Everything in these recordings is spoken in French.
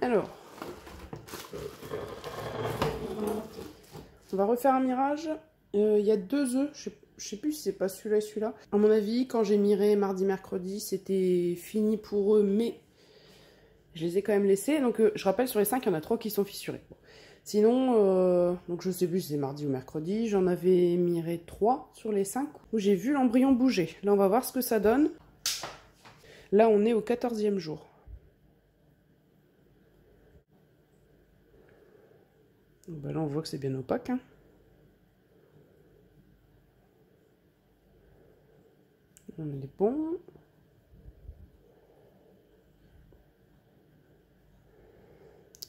Alors, on va refaire un mirage. Il y a 2 œufs. Je sais plus si c'est pas celui-là et celui-là. À mon avis, quand j'ai miré mardi, mercredi, c'était fini pour eux, mais je les ai quand même laissés. Donc, je rappelle, sur les 5, il y en a 3 qui sont fissurés. Bon. Sinon, donc je sais plus si c'est mardi ou mercredi, j'en avais miré 3 sur les 5 où j'ai vu l'embryon bouger. Là, on va voir ce que ça donne. Là, on est au 14e jour. Ben là, on voit que c'est bien opaque. Hein. On est bon.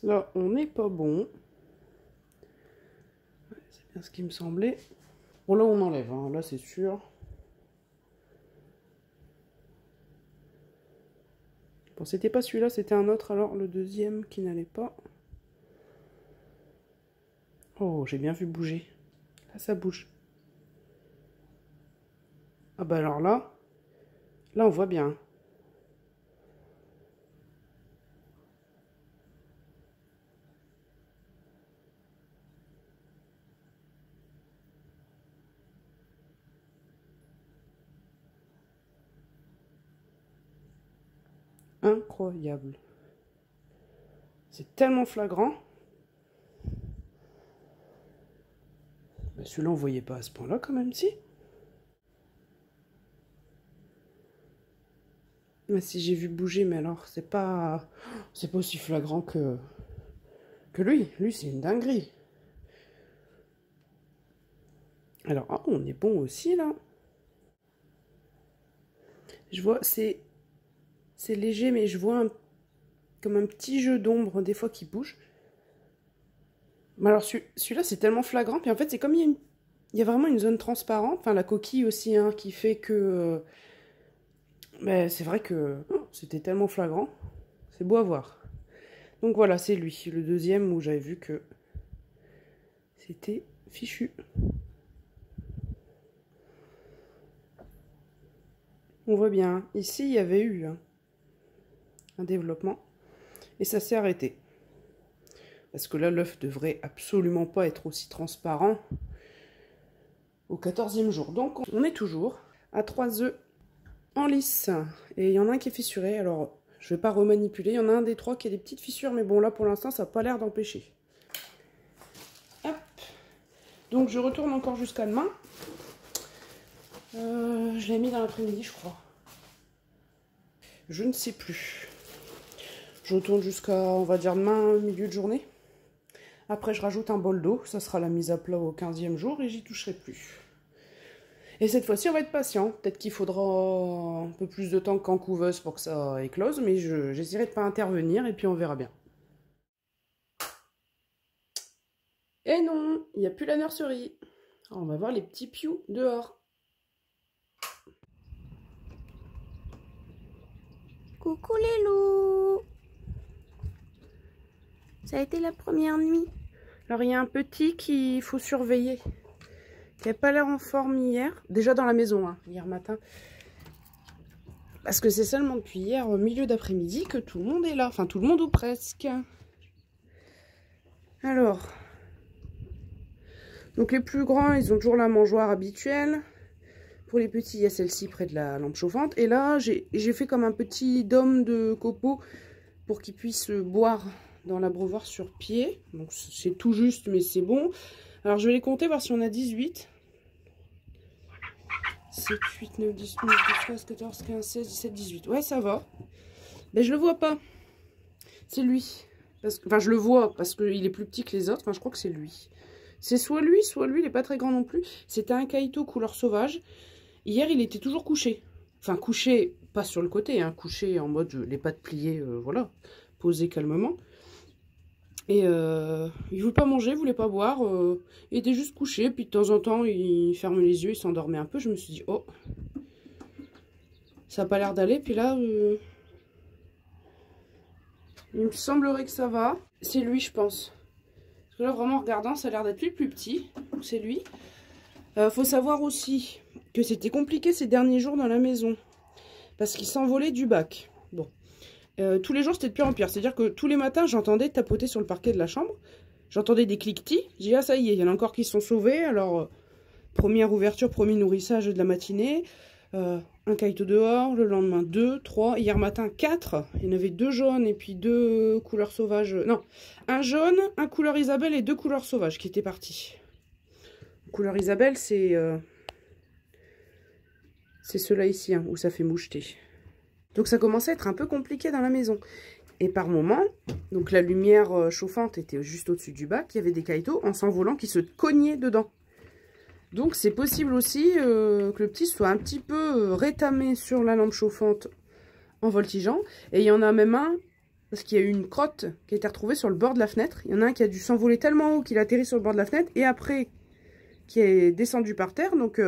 Là, on n'est pas bon. C'est bien ce qui me semblait. Bon, là, on enlève. Hein. Là, c'est sûr. Bon, c'était pas celui-là, c'était un autre. Alors, le deuxième qui n'allait pas. Oh, j'ai bien vu bouger. Là, ça bouge. Ah bah alors là, on voit bien. Incroyable. C'est tellement flagrant. Bah celui-là, on voyait pas à ce point-là quand même, si. Mais si j'ai vu bouger, mais alors, c'est pas aussi flagrant que lui. Lui, c'est une dinguerie. Alors, ah, on est bon aussi, là. Je vois, c'est léger, mais je vois comme un petit jeu d'ombre, des fois, qui bouge. Mais alors, celui-là, c'est tellement flagrant. Puis en fait, c'est comme il y a vraiment une zone transparente. Enfin, la coquille aussi, hein, qui fait que... mais c'est vrai que c'était tellement flagrant. C'est beau à voir. Donc voilà, c'est lui. Le deuxième où j'avais vu que c'était fichu. On voit bien. Ici, il y avait eu un développement. Et ça s'est arrêté. Parce que là, l'œuf devrait absolument pas être aussi transparent au 14e jour. Donc, on est toujours à 3 œufs en lice. Et il y en a un qui est fissuré. Alors, je vais pas remanipuler. Il y en a un des 3 qui a des petites fissures. Mais bon, là, pour l'instant, ça n'a pas l'air d'empêcher. Hop. Donc, je retourne encore jusqu'à demain. Je l'ai mis dans l'après-midi, je crois. Je ne sais plus. Je retourne jusqu'à, on va dire, demain, milieu de journée. Après, je rajoute un bol d'eau. Ça sera la mise à plat au 15e jour et j'y toucherai plus. Et cette fois-ci, on va être patient. Peut-être qu'il faudra un peu plus de temps qu'en couveuse pour que ça éclose, mais j'essaierai de ne pas intervenir et puis on verra bien. Et non, il n'y a plus la nurserie. Alors, on va voir les petits pious dehors. Coucou les loups! Ça a été la première nuit. Alors, il y a un petit qu'il faut surveiller. Qui n'a pas l'air en forme hier. Déjà dans la maison, hein, hier matin. Parce que c'est seulement depuis hier, au milieu d'après-midi, que tout le monde est là. Enfin, tout le monde ou presque. Alors. Donc, les plus grands, ils ont toujours la mangeoire habituelle. Pour les petits, il y a celle-ci près de la lampe chauffante. Et là, j'ai fait comme un petit dôme de copeaux pour qu'ils puissent boire dans l'abreuvoir sur pied. Donc, c'est tout juste, mais c'est bon. Alors, je vais les compter, voir si on a 18. 7, 8, 9, 10, 11, 12, 13, 14, 15, 16, 17, 18. Ouais, ça va. Mais je le vois pas. C'est lui. Enfin, je le vois parce qu'il est plus petit que les autres. Enfin, je crois que c'est lui. C'est soit lui, il est pas très grand non plus. C'était un Kaito couleur sauvage. Hier, il était toujours couché. Enfin, couché, pas sur le côté, hein, couché en mode les pattes pliées, voilà, posé calmement. Et il voulait pas manger, il voulait pas boire, il était juste couché, puis de temps en temps, il ferme les yeux, il s'endormait un peu. Je me suis dit, oh, ça n'a pas l'air d'aller. Puis là, il me semblerait que ça va. C'est lui, je pense. Parce que là, vraiment, en regardant, ça a l'air d'être lui le plus petit. C'est lui. Faut savoir aussi que c'était compliqué ces derniers jours dans la maison. Parce qu'il s'envolait du bac. Bon. Tous les jours, c'était de pire en pire. C'est-à-dire que tous les matins, j'entendais tapoter sur le parquet de la chambre. J'entendais des cliquetis. J'ai dit, ah ça y est, il y en a encore qui se sont sauvés. Alors, première ouverture, premier nourrissage de la matinée. Un kaito dehors, le lendemain 2, 3, hier matin 4. Il y en avait 2 jaunes et puis 2 couleurs sauvages. Non, un jaune, un couleur Isabelle et 2 couleurs sauvages qui étaient partis. Couleur Isabelle, c'est ceux-là ici, hein, où ça fait moucheter. Donc ça commençait à être un peu compliqué dans la maison. Et par moment, donc la lumière chauffante était juste au-dessus du bac, il y avait des kaitos en s'envolant qui se cognaient dedans. Donc c'est possible aussi que le petit soit un petit peu rétamé sur la lampe chauffante en voltigeant. Et il y en a même un, parce qu'il y a eu une crotte qui a été retrouvée sur le bord de la fenêtre. Il y en a un qui a dû s'envoler tellement haut qu'il a atterri sur le bord de la fenêtre et après qui est descendu par terre. Donc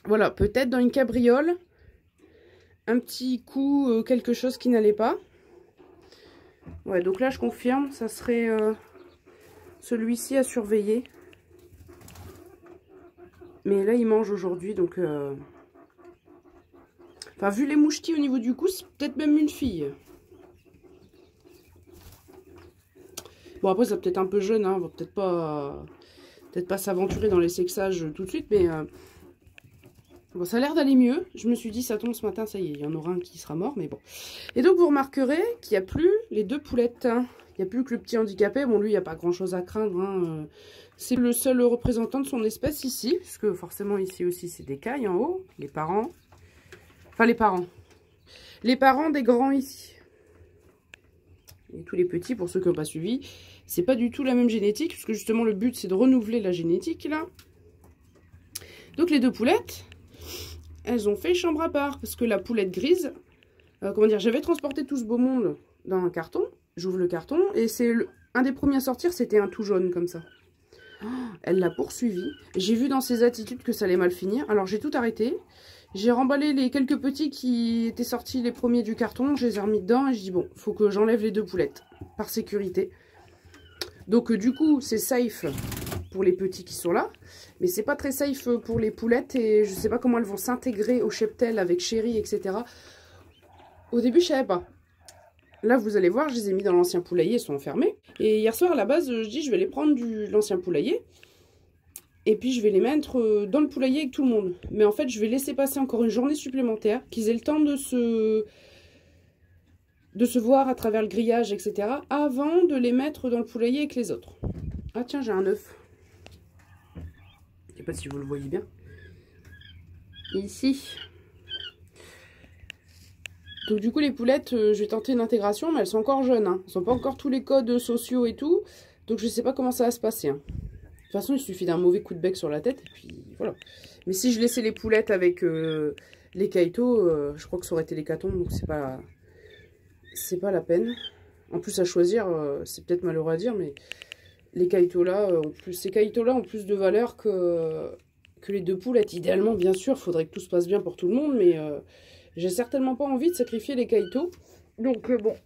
voilà, peut-être dans une cabriole, un petit coup, quelque chose qui n'allait pas. Ouais, donc là je confirme, ça serait celui-ci à surveiller. Mais là, il mange aujourd'hui, donc... Enfin, vu les mouchetis au niveau du cou, c'est peut-être même une fille. Bon, après, c'est peut-être un peu jeune, hein. On va peut-être pas s'aventurer dans les sexages tout de suite, mais... Bon, ça a l'air d'aller mieux. Je me suis dit, ça tombe ce matin, ça y est, il y en aura un qui sera mort, mais bon. Et donc, vous remarquerez qu'il n'y a plus les 2 poulettes. Il n'y a plus que le petit handicapé. Bon, lui, il n'y a pas grand-chose à craindre, hein. C'est le seul représentant de son espèce ici, puisque forcément ici aussi c'est des cailles en haut, les parents. Enfin les parents. Les parents des grands ici. Et tous les petits, pour ceux qui n'ont pas suivi, c'est pas du tout la même génétique, puisque justement le but c'est de renouveler la génétique là. Donc les 2 poulettes, elles ont fait chambre à part, parce que la poulette grise, comment dire, j'avais transporté tout ce beau monde dans un carton, j'ouvre le carton, et c'est un des premiers à sortir, c'était un tout jaune comme ça. Elle l'a poursuivi. J'ai vu dans ses attitudes que ça allait mal finir. Alors j'ai tout arrêté. J'ai remballé les quelques petits qui étaient sortis les premiers du carton. Je les ai remis dedans et je dis bon, faut que j'enlève les 2 poulettes par sécurité. Donc du coup, c'est safe pour les petits qui sont là. Mais c'est pas très safe pour les poulettes. Et je sais pas comment elles vont s'intégrer au cheptel avec chéri, etc. Au début, je savais pas. Là, vous allez voir, je les ai mis dans l'ancien poulailler, ils sont enfermés. Et hier soir, à la base, je dis, je vais les prendre de l'ancien poulailler. Et puis, je vais les mettre dans le poulailler avec tout le monde. Mais en fait, je vais laisser passer encore une journée supplémentaire, qu'ils aient le temps de se voir à travers le grillage, etc. avant de les mettre dans le poulailler avec les autres. Ah tiens, j'ai un œuf. Je ne sais pas si vous le voyez bien. Ici. Donc du coup les poulettes, je vais tenter une intégration, mais elles sont encore jeunes, hein. Elles n'ont pas encore tous les codes sociaux et tout, donc je ne sais pas comment ça va se passer, hein. De toute façon il suffit d'un mauvais coup de bec sur la tête, et puis voilà. Mais si je laissais les poulettes avec les kaitos, je crois que ça aurait été l'hécatombe, donc c'est pas la peine. En plus à choisir, c'est peut-être malheureux à dire, mais les kaitos là, ces kaitos là ont plus de valeur que les 2 poulettes. Idéalement bien sûr, il faudrait que tout se passe bien pour tout le monde, mais... j'ai certainement pas envie de sacrifier les kaitos. Donc bon,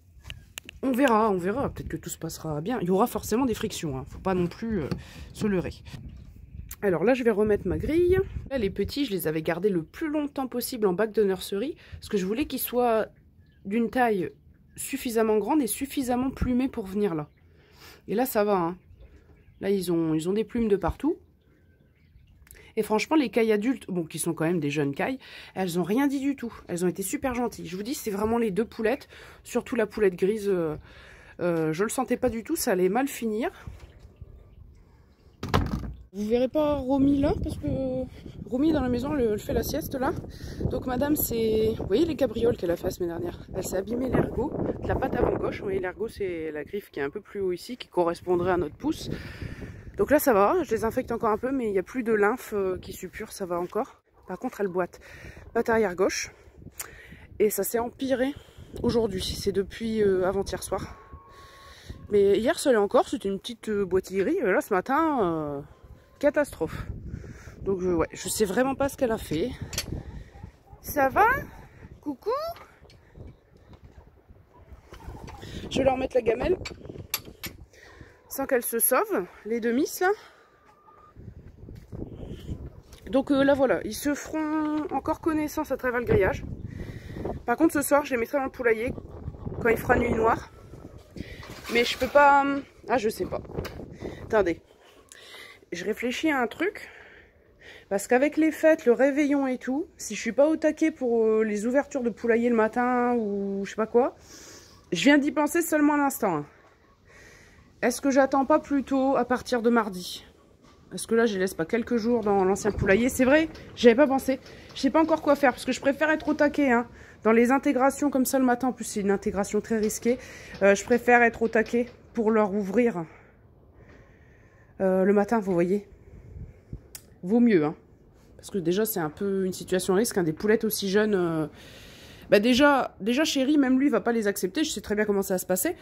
on verra. Peut-être que tout se passera bien. Il y aura forcément des frictions, hein. Faut pas non plus se leurrer. Alors là, je vais remettre ma grille. Là, les petits, je les avais gardés le plus longtemps possible en bac de nurserie. Parce que je voulais qu'ils soient d'une taille suffisamment grande et suffisamment plumés pour venir là. Et là, ça va, hein. Là, ils ont des plumes de partout. Et franchement, les cailles adultes, bon, qui sont quand même des jeunes cailles, elles n'ont rien dit du tout. Elles ont été super gentilles. Je vous dis, c'est vraiment les 2 poulettes, surtout la poulette grise. Je le sentais pas du tout, ça allait mal finir. Vous verrez pas Romy là, parce que Romy dans la maison, elle fait la sieste là. Donc madame, c'est... Vous voyez les cabrioles qu'elle a fait la semaine dernière? Elle s'est abîmée l'ergot, de la patte avant gauche. Vous voyez, l'ergot, c'est la griffe qui est un peu plus haut ici, qui correspondrait à notre pouce. Donc là ça va, je désinfecte encore un peu, mais il n'y a plus de lymphe qui suppure, ça va encore. Par contre elle boite patte arrière gauche. Et ça s'est empiré aujourd'hui, c'est depuis avant-hier soir. Mais hier ça allait encore, c'était une petite boitillerie. Là ce matin, catastrophe. Donc ouais, je sais vraiment pas ce qu'elle a fait. Ça va? Coucou? Je vais leur mettre la gamelle. Sans qu'elle se sauve, les 2 miss là. Donc là voilà, ils se feront encore connaissance à travers le grillage. Par contre ce soir je les mettrai dans le poulailler quand il fera nuit noire. Mais je peux pas... Ah, je sais pas. Attendez. Je réfléchis à un truc. Parce qu'avec les fêtes, le réveillon et tout, si je suis pas au taquet pour les ouvertures de poulailler le matin ou je sais pas quoi, je viens d'y penser seulement à l'instant. Hein. Est-ce que j'attends pas plutôt à partir de mardi? Parce que là, je laisse pas quelques jours dans l'ancien poulailler. C'est vrai, j'avais pas pensé. Je sais pas encore quoi faire parce que je préfère être au taquet. Hein. Dans les intégrations comme ça le matin, en plus c'est une intégration très risquée, je préfère être au taquet pour leur ouvrir le matin, vous voyez. Vaut mieux, hein. Parce que déjà c'est un peu une situation risque, hein, des poulettes aussi jeunes. Bah déjà Chéri, même lui, va pas les accepter, je sais très bien comment ça va se passer.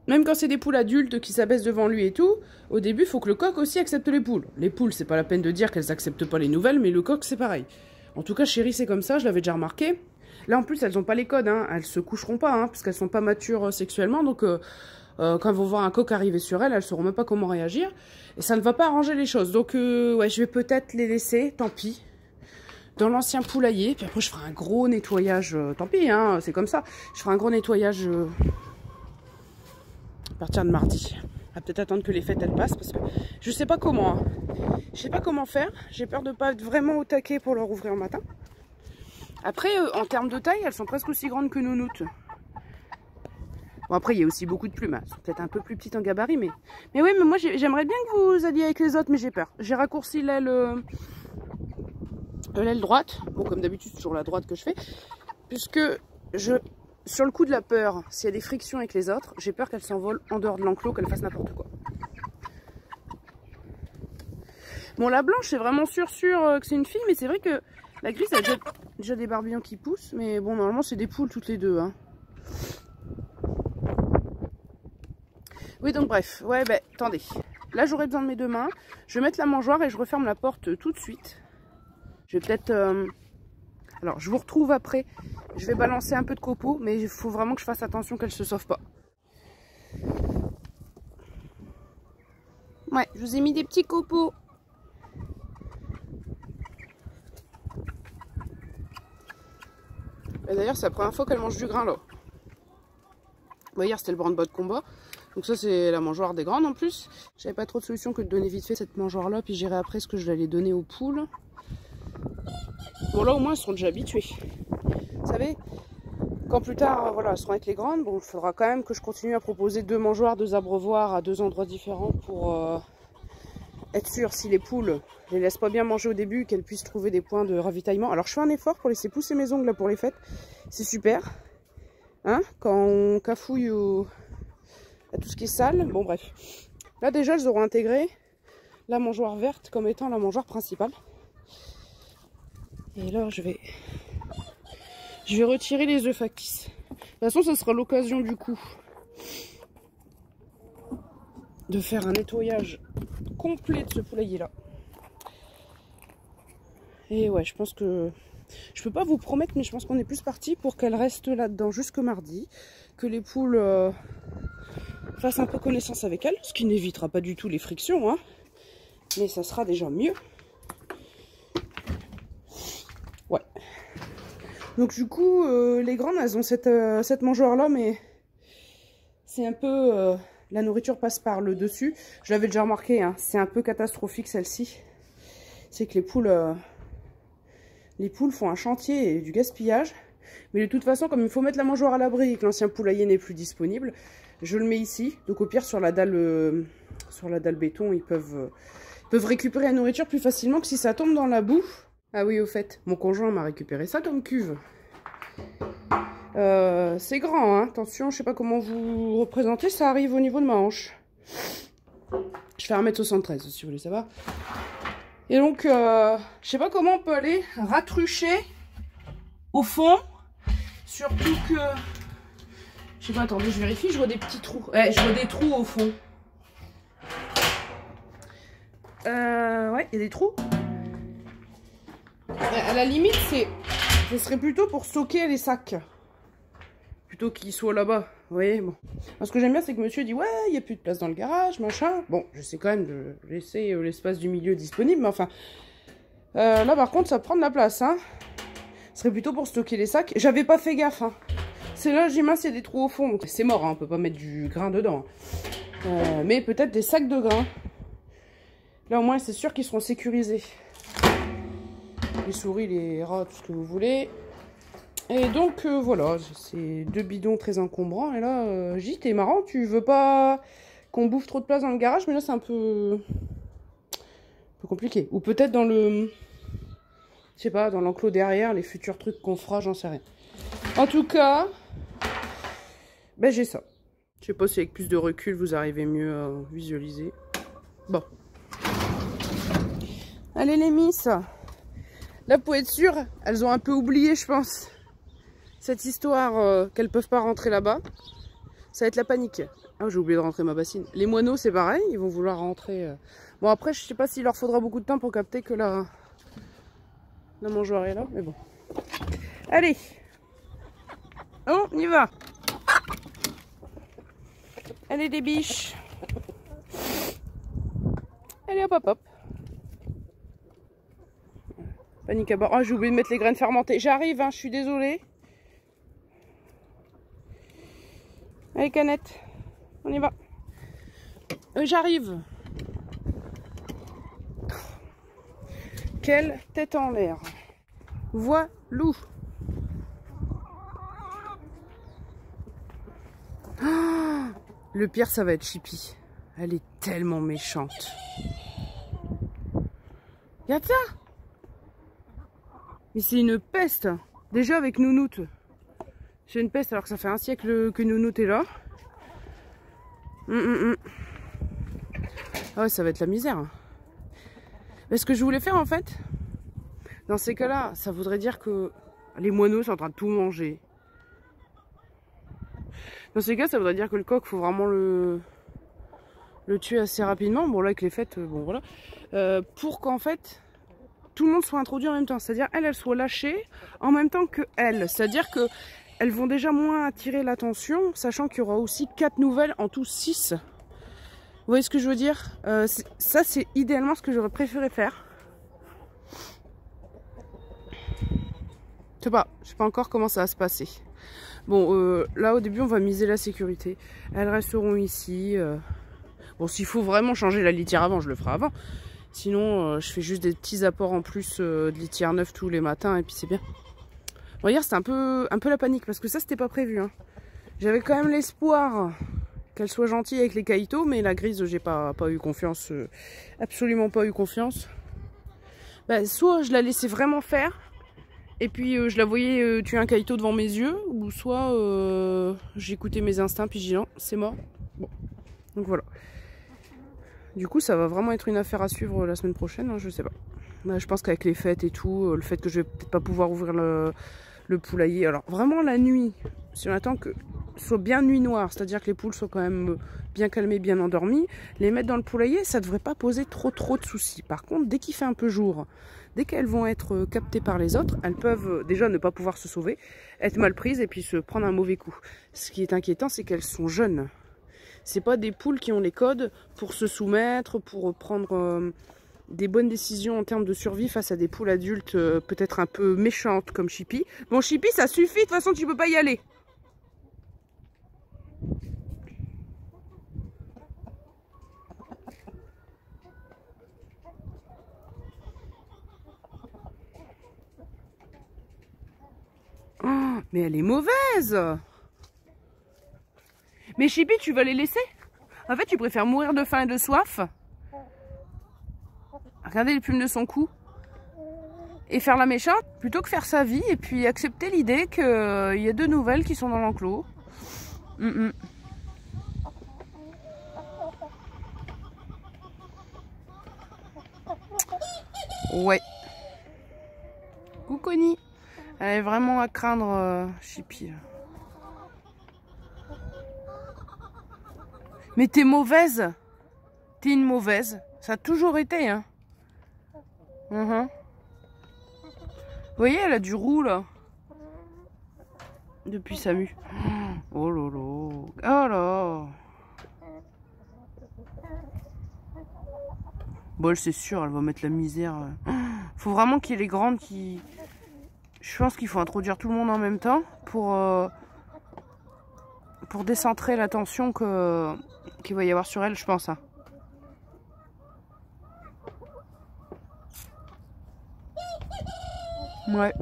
Même quand c'est des poules adultes qui s'abaissent devant lui et tout, au début, il faut que le coq aussi accepte les poules. Les poules, c'est pas la peine de dire qu'elles acceptent pas les nouvelles, mais le coq, c'est pareil. En tout cas, Chéri, c'est comme ça, je l'avais déjà remarqué. Là, en plus, elles n'ont pas les codes, hein. Elles se coucheront pas, hein, parce qu'elles sont pas matures sexuellement, donc quand elles vont voir un coq arriver sur elles, elles sauront même pas comment réagir. Et ça ne va pas arranger les choses. Donc, ouais, je vais peut-être les laisser, tant pis, dans l'ancien poulailler. Puis après, je ferai un gros nettoyage, tant pis, hein, c'est comme ça. Je ferai un gros nettoyage... à partir de mardi. On va peut-être attendre que les fêtes elles passent parce que je sais pas comment. Hein. Je sais pas comment faire. J'ai peur de pas être vraiment au taquet pour leur ouvrir le matin. Après, en termes de taille, elles sont presque aussi grandes que Nounoute. Bon, après, il y a aussi beaucoup de plumes. Elles sont peut-être un peu plus petites en gabarit, mais oui, mais moi j'aimerais bien que vous alliez avec les autres, mais j'ai peur. J'ai raccourci l'aile droite. Bon, comme d'habitude, c'est toujours la droite que je fais. Puisque sur le coup de la peur, s'il y a des frictions avec les autres, j'ai peur qu'elles s'envolent en dehors de l'enclos, qu'elles fassent n'importe quoi. Bon, la blanche, c'est vraiment sûr que c'est une fille, mais c'est vrai que la grise, elle a déjà des barbillons qui poussent, mais bon, normalement, c'est des poules toutes les deux. Hein. Oui, donc bref, ouais, ben, attendez. Là, j'aurai besoin de mes 2 mains. Je vais mettre la mangeoire et je referme la porte tout de suite. Je vais peut-être... Alors, je vous retrouve après. Je vais balancer un peu de copeaux, mais il faut vraiment que je fasse attention qu'elle ne se sauve pas. Ouais, je vous ai mis des petits copeaux. D'ailleurs, c'est la première fois qu'elle mange du grain, là. Bon, hier, c'était le branle-bas de combat. Donc ça, c'est la mangeoire des grandes, en plus. J'avais pas trop de solution que de donner vite fait cette mangeoire-là, puis j'irai après ce que je vais aller donner aux poules. Bon, là, au moins, elles seront déjà habituées. Vous savez, quand plus tard, voilà, elles seront avec les grandes, bon, il faudra quand même que je continue à proposer 2 mangeoires, 2 abreuvoirs à 2 endroits différents pour être sûr, si les poules ne les laissent pas bien manger au début, qu'elles puissent trouver des points de ravitaillement. Alors, je fais un effort pour laisser pousser mes ongles là pour les fêtes. C'est super. Hein, quand on cafouille à tout ce qui est sale. Bon, bref. Là, déjà, elles auront intégré la mangeoire verte comme étant la mangeoire principale. Et là, je vais retirer les œufs factices. De toute façon, ça sera l'occasion du coup de faire un nettoyage complet de ce poulailler là. Et ouais, je pense que... Je peux pas vous promettre, mais je pense qu'on est plus parti pour qu'elle reste là-dedans jusque mardi. Que les poules fassent un peu connaissance avec elle, ce qui n'évitera pas du tout les frictions. Hein. Mais ça sera déjà mieux. Ouais. Donc du coup, les grandes, elles ont cette mangeoire-là, mais c'est un peu... la nourriture passe par le dessus. Je l'avais déjà remarqué, hein, c'est un peu catastrophique celle-ci. C'est que les poules font un chantier et du gaspillage. Mais de toute façon, comme il faut mettre la mangeoire à l'abri et que l'ancien poulailler n'est plus disponible, je le mets ici. Donc au pire, sur la dalle béton, ils peuvent récupérer la nourriture plus facilement que si ça tombe dans la boue. Ah oui, au fait, mon conjoint m'a récupéré ça comme cuve. C'est grand, hein. Attention, je sais pas comment vous représentez, ça arrive au niveau de ma hanche. Je fais 1m73, si vous voulez savoir. Et donc, je sais pas comment on peut aller ratrucher au fond. Surtout que... Je sais pas, attendez, je vérifie, je vois des petits trous. Ouais, je vois des trous au fond. Ouais, il y a des trous. À la limite, ce serait plutôt pour stocker les sacs. Plutôt qu'ils soient là-bas. Vous voyez, bon. Alors, ce que j'aime bien, c'est que monsieur dit, ouais, il n'y a plus de place dans le garage, machin. Bon, j'essaie quand même de laisser l'espace du milieu disponible, mais enfin... là, par contre, ça prend de la place, hein. Ce serait plutôt pour stocker les sacs. J'avais pas fait gaffe, hein. C'est là, j'ai mince, il y a des trous au fond. C'est mort, hein, on peut pas mettre du grain dedans. Mais peut-être des sacs de grains. Là, au moins, c'est sûr qu'ils seront sécurisés. Les souris, les rats, tout ce que vous voulez. Et donc, voilà, c'est 2 bidons très encombrants. Et là, J, t'es marrant, tu veux pas qu'on bouffe trop de place dans le garage, mais là, c'est un peu compliqué. Ou peut-être dans le... Je sais pas, dans l'enclos derrière, les futurs trucs qu'on fera, j'en sais rien. En tout cas, ben j'ai ça. Je sais pas si avec plus de recul, vous arrivez mieux à visualiser. Bon. Allez les miss. Là, pour être sûr, elles ont un peu oublié, je pense, cette histoire qu'elles peuvent pas rentrer là-bas. Ça va être la panique. Ah, j'ai oublié de rentrer ma bassine. Les moineaux, c'est pareil, ils vont vouloir rentrer. Bon, après, je sais pas s'il leur faudra beaucoup de temps pour capter que la mangeoire est là, mais bon. Allez. Oh, on y va. Allez, des biches. Allez, hop, hop, hop. Panique à bord. Oh, j'ai oublié de mettre les graines fermentées. J'arrive, hein, je suis désolée. Allez, canette. On y va. J'arrive. Quelle tête en l'air. Voilou. Oh, le pire, ça va être Chippy. Elle est tellement méchante. Regarde ça. Mais c'est une peste. Déjà avec Nounoute. C'est une peste alors que ça fait un siècle que Nounoute est là. Ah ouais, ça va être la misère. Mais ce que je voulais faire en fait, dans ces cas-là, ça voudrait dire que les moineaux sont en train de tout manger. Dans ces cas, ça voudrait dire que le coq, faut vraiment le tuer assez rapidement. Bon là, avec les fêtes, bon voilà. Pour qu'en fait, tout le monde soit introduit en même temps. C'est-à-dire, elles soient lâchées en même temps que elles. C'est-à-dire que elles vont déjà moins attirer l'attention, sachant qu'il y aura aussi 4 nouvelles, en tout 6. Vous voyez ce que je veux dire? Ça, c'est idéalement ce que j'aurais préféré faire. Je sais pas encore comment ça va se passer. Bon, là, au début, on va miser la sécurité. Elles resteront ici. Bon, s'il faut vraiment changer la litière avant, je le ferai avant. Sinon, je fais juste des petits apports en plus de litière neuve tous les matins et puis c'est bien. Bon, hier, c'était un peu la panique parce que ça, c'était pas prévu. Hein. J'avais quand même l'espoir qu'elle soit gentille avec les caïtos, mais la grise, j'ai pas eu confiance. Absolument pas eu confiance. Bah, soit je la laissais vraiment faire, et puis je la voyais tuer un caïto devant mes yeux, ou soit j'écoutais mes instincts, puis j'ai dit non, c'est mort. Bon, donc voilà. Du coup, ça va vraiment être une affaire à suivre la semaine prochaine, hein, je sais pas. Bah, je pense qu'avec les fêtes et tout, le fait que je vais peut-être pas pouvoir ouvrir le poulailler. Alors vraiment la nuit, si on attend que ce soit bien nuit noire, c'est-à-dire que les poules soient quand même bien calmées, bien endormies, les mettre dans le poulailler, ça devrait pas poser trop de soucis. Par contre, dès qu'il fait un peu jour, dès qu'elles vont être captées par les autres, elles peuvent déjà ne pas pouvoir se sauver, être mal prises et puis se prendre un mauvais coup. Ce qui est inquiétant, c'est qu'elles sont jeunes. C'est pas des poules qui ont les codes pour se soumettre, pour prendre des bonnes décisions en termes de survie face à des poules adultes peut-être un peu méchantes comme Chippy. Bon, Chippy, ça suffit, de toute façon, tu peux pas y aller. Oh, mais elle est mauvaise. Mais Chippy, tu vas les laisser? En fait, tu préfères mourir de faim et de soif. Regardez les plumes de son cou. Et faire la méchante, plutôt que faire sa vie et puis accepter l'idée qu'il y a 2 nouvelles qui sont dans l'enclos. Ouais. Couconi. Elle est vraiment à craindre, Chippy. Mais t'es mauvaise. T'es une mauvaise. Ça a toujours été, hein. Vous voyez, elle a du roux, là. Depuis sa mue. Oh lolo. Oh là. Bon, c'est sûr, elle va mettre la misère. Faut vraiment qu'il y ait les grandes qui... Je pense qu'il faut introduire tout le monde en même temps pour pour décentrer la tension qu'il va y avoir sur elle, je pense. Hein. Ouais.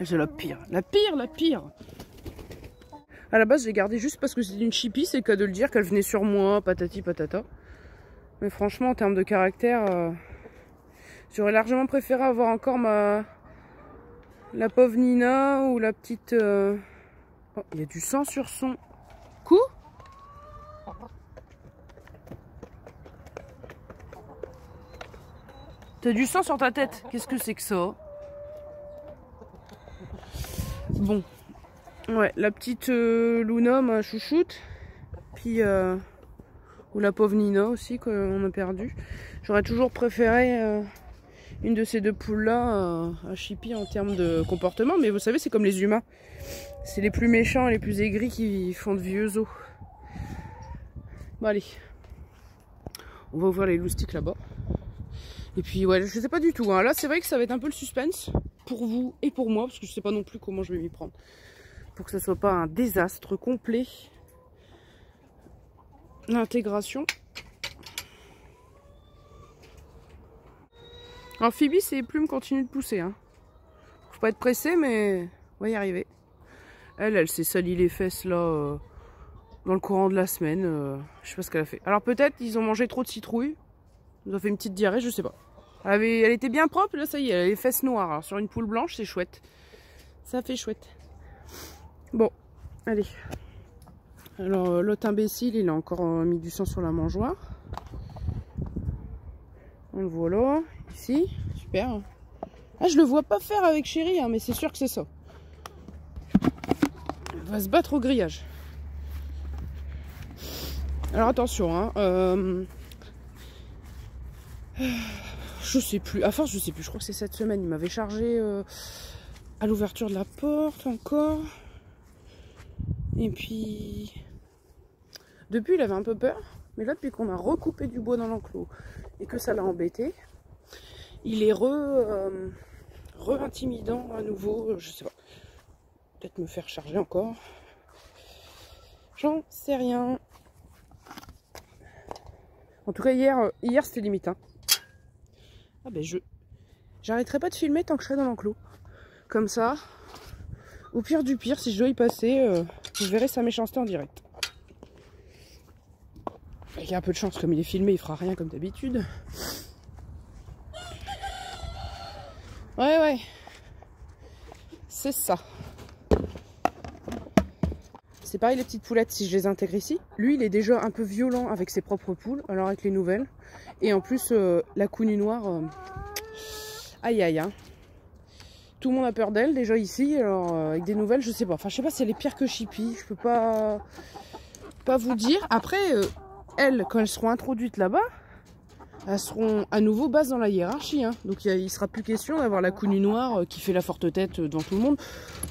C'est la pire. La pire, la pire. À la base, j'ai gardé juste parce que c'est une chipie, c'est qu'à de le dire qu'elle venait sur moi, patati patata. Mais franchement, en termes de caractère, j'aurais largement préféré avoir encore la pauvre Nina ou la petite... Oh, il y a du sang sur son cou. T'as du sang sur ta tête. Qu'est-ce que c'est que ça? Bon. Ouais, la petite Luna, ma chouchoute. Puis... ou la pauvre Nina aussi, qu'on a perdu. J'aurais toujours préféré une de ces deux poules-là à Chippy en termes de comportement. Mais vous savez, c'est comme les humains. C'est les plus méchants et les plus aigris qui font de vieux os. Bon, allez. On va ouvrir les loustiques là-bas. Et puis, ouais, je sais pas du tout. Hein. Là, c'est vrai que ça va être un peu le suspense pour vous et pour moi. Parce que je sais pas non plus comment je vais m'y prendre. Pour que ce soit pas un désastre complet. L'intégration. Alors Phoebe, ses plumes continuent de pousser. Hein. Faut pas être pressé, mais on va y arriver. Elle s'est salie les fesses là dans le courant de la semaine. Je sais pas ce qu'elle a fait. Alors peut-être ils ont mangé trop de citrouilles. Ils ont fait une petite diarrhée, je sais pas. Elle était bien propre, là ça y est, elle a les fesses noires. Alors sur une poule blanche, c'est chouette. Ça fait chouette. Bon, allez. Alors l'autre imbécile, il a encore mis du sang sur la mangeoire. Donc voilà, ici, super. Ah, je le vois pas faire avec Chéri, hein, mais c'est sûr que c'est ça. Elle va se battre au grillage. Alors attention, hein, je sais plus, à force je sais plus, je crois que c'est cette semaine, il m'avait chargé à l'ouverture de la porte encore. Et puis, depuis il avait un peu peur, mais là depuis qu'on a recoupé du bois dans l'enclos et que ça l'a embêté, il est re-intimidant à nouveau, je sais pas. Peut-être me faire charger encore. J'en sais rien. En tout cas hier c'était limite. Hein. Ah ben j'arrêterai pas de filmer tant que je serai dans l'enclos. Comme ça, au pire du pire, si je dois y passer, je verrai sa méchanceté en direct. Il y a un peu de chance, comme il est filmé, il fera rien comme d'habitude. Ouais. C'est ça. C'est pareil les petites poulettes, si je les intègre ici. Lui, il est déjà un peu violent avec ses propres poules, alors avec les nouvelles. Et en plus, la counue noire, aïe aïe. Hein. Tout le monde a peur d'elle déjà ici, alors avec des nouvelles, je sais pas. Enfin, je sais pas si elle est pire que Chippy, je peux pas vous dire. Après, elles, quand elles seront introduites là-bas, elles seront à nouveau basses dans la hiérarchie. Hein. Donc il sera plus question d'avoir la counue noire qui fait la forte tête devant tout le monde.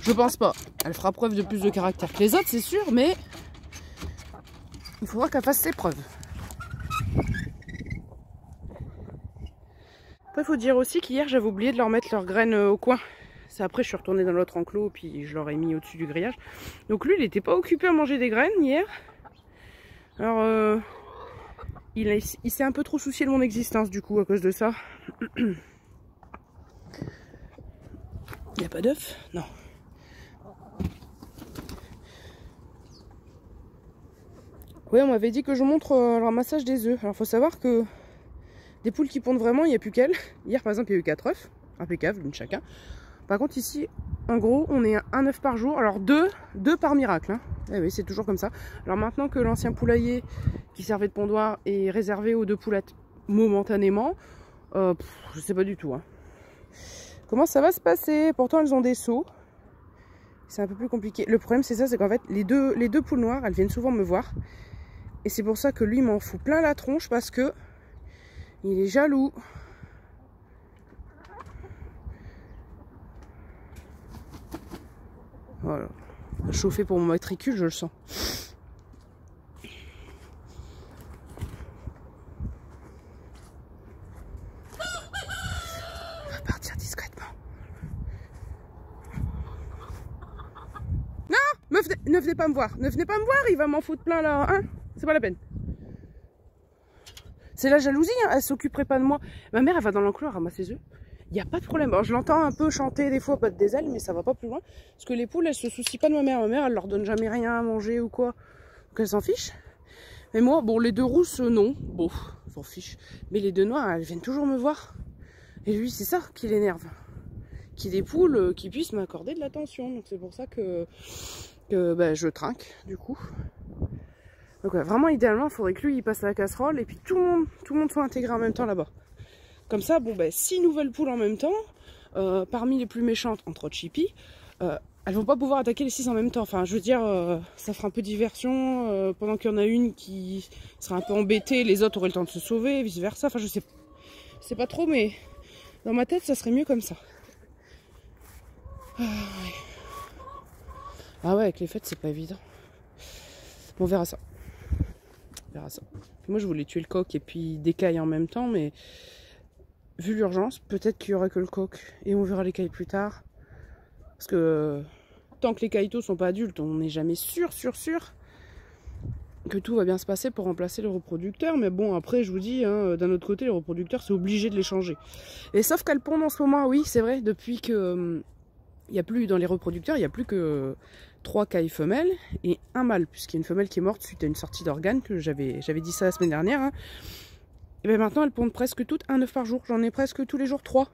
Je pense pas. Elle fera preuve de plus de caractère que les autres, c'est sûr, mais il faudra qu'elle fasse ses preuves. Après, il faut dire aussi qu'hier, j'avais oublié de leur mettre leurs graines au coin. C'est après, je suis retournée dans l'autre enclos, puis je leur ai mis au-dessus du grillage. Donc lui, il n'était pas occupé à manger des graines hier. Alors, il s'est un peu trop soucié de mon existence, du coup, à cause de ça. Il n'y a pas d'œuf? Non. Oui, on m'avait dit que je montre le ramassage des œufs. Alors, il faut savoir que des poules qui pondent vraiment, il n'y a plus qu'elles. Hier, par exemple, il y a eu 4 œufs. Impeccable, une chacun. Par contre, ici, en gros, on est à 1 œuf par jour. Alors, 2 par miracle. Hein. Eh oui, c'est toujours comme ça. Alors, maintenant que l'ancien poulailler qui servait de pondoir est réservé aux 2 poulettes momentanément, je sais pas du tout. Hein. Comment ça va se passer? Pourtant, elles ont des seaux. C'est un peu plus compliqué. Le problème, c'est ça, c'est qu'en fait, les deux poules noires, elles viennent souvent me voir. Et c'est pour ça que lui m'en fout plein la tronche parce que il est jaloux. Voilà. Chauffer pour mon matricule, je le sens. On va partir discrètement. Ne venez pas me voir. Ne venez pas me voir, il va m'en foutre plein là. Hein, c'est pas la peine. C'est la jalousie, hein. Elle s'occuperait pas de moi. Ma mère, elle va dans l'enclos ramasser ses œufs. Il n'y a pas de problème. Alors, je l'entends un peu chanter des fois, battre des ailes, mais ça va pas plus loin. Parce que les poules, elles se soucient pas de ma mère. Ma mère, elle leur donne jamais rien à manger ou quoi. Donc, elles s'en fichent. Mais moi, bon, les deux rousses, non. Bon, s'en fichent. Mais les deux noires, elles viennent toujours me voir. Et lui, c'est ça qui l'énerve. Qu'il y ait des poules qui puissent m'accorder de l'attention. Donc, c'est pour ça que bah, je trinque, du coup. Donc, ouais, vraiment, idéalement, il faudrait que lui, il passe la casserole. Et puis, tout le monde soit intégré en même temps là-bas. Comme ça, bon, ben, 6 nouvelles poules en même temps, parmi les plus méchantes, entre autres Chippy, elles vont pas pouvoir attaquer les 6 en même temps. Enfin, je veux dire, ça fera un peu de diversion. Pendant qu'il y en a une qui sera un peu embêtée, les autres auraient le temps de se sauver, vice versa. Enfin, je sais pas trop, mais dans ma tête, ça serait mieux comme ça. Ah ouais, avec les fêtes, c'est pas évident. On verra ça. On verra ça. Moi, je voulais tuer le coq et puis des cailles en même temps, mais vu l'urgence, peut-être qu'il y aura que le coq et on verra les cailles plus tard. Parce que tant que les caïtos sont pas adultes, on n'est jamais sûr que tout va bien se passer pour remplacer le reproducteur. Mais bon, après, je vous dis, hein, d'un autre côté, les reproducteurs, c'est obligé de les changer. Et sauf qu'elles pondent en ce moment, oui, c'est vrai, depuis que il n'y a plus dans les reproducteurs, il n'y a plus que 3 cailles femelles et un mâle, puisqu'il y a une femelle qui est morte suite à une sortie d'organes, que j'avais dit ça la semaine dernière. Hein. Et bien maintenant, elles pondent presque toutes un œuf par jour. J'en ai presque tous les jours 3.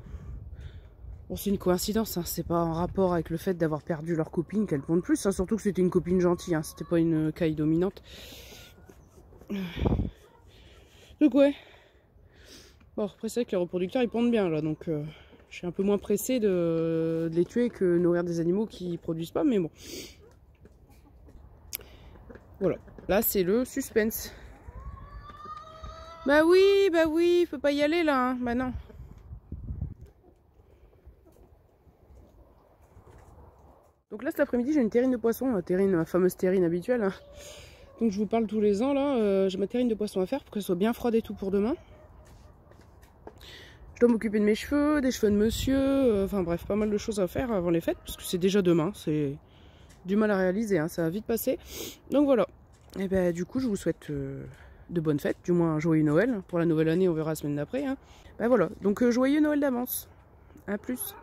Bon, c'est une coïncidence, hein. C'est pas en rapport avec le fait d'avoir perdu leur copine qu'elles pondent plus. Hein. Surtout que c'était une copine gentille, hein. C'était pas une caille dominante. Donc ouais. Bon, après c'est vrai que les reproducteurs ils pondent bien là, donc je suis un peu moins pressée de les tuer que nourrir des animaux qui produisent pas, mais bon. Voilà, là c'est le suspense. Bah oui, faut pas y aller là, hein. Bah non. Donc là cet après-midi j'ai une terrine de poisson, la fameuse terrine habituelle. Hein. Donc je vous parle tous les ans là, j'ai ma terrine de poisson à faire pour qu'elle soit bien froide et tout pour demain. Je dois m'occuper de mes cheveux, des cheveux de monsieur, enfin bref, pas mal de choses à faire avant les fêtes, parce que c'est déjà demain, c'est du mal à réaliser, hein, ça va vite passer. Donc voilà, et ben du coup je vous souhaite de bonnes fêtes, du moins un joyeux Noël. Pour la nouvelle année on verra la semaine d'après. Hein. Ben voilà, donc joyeux Noël d'avance, à plus.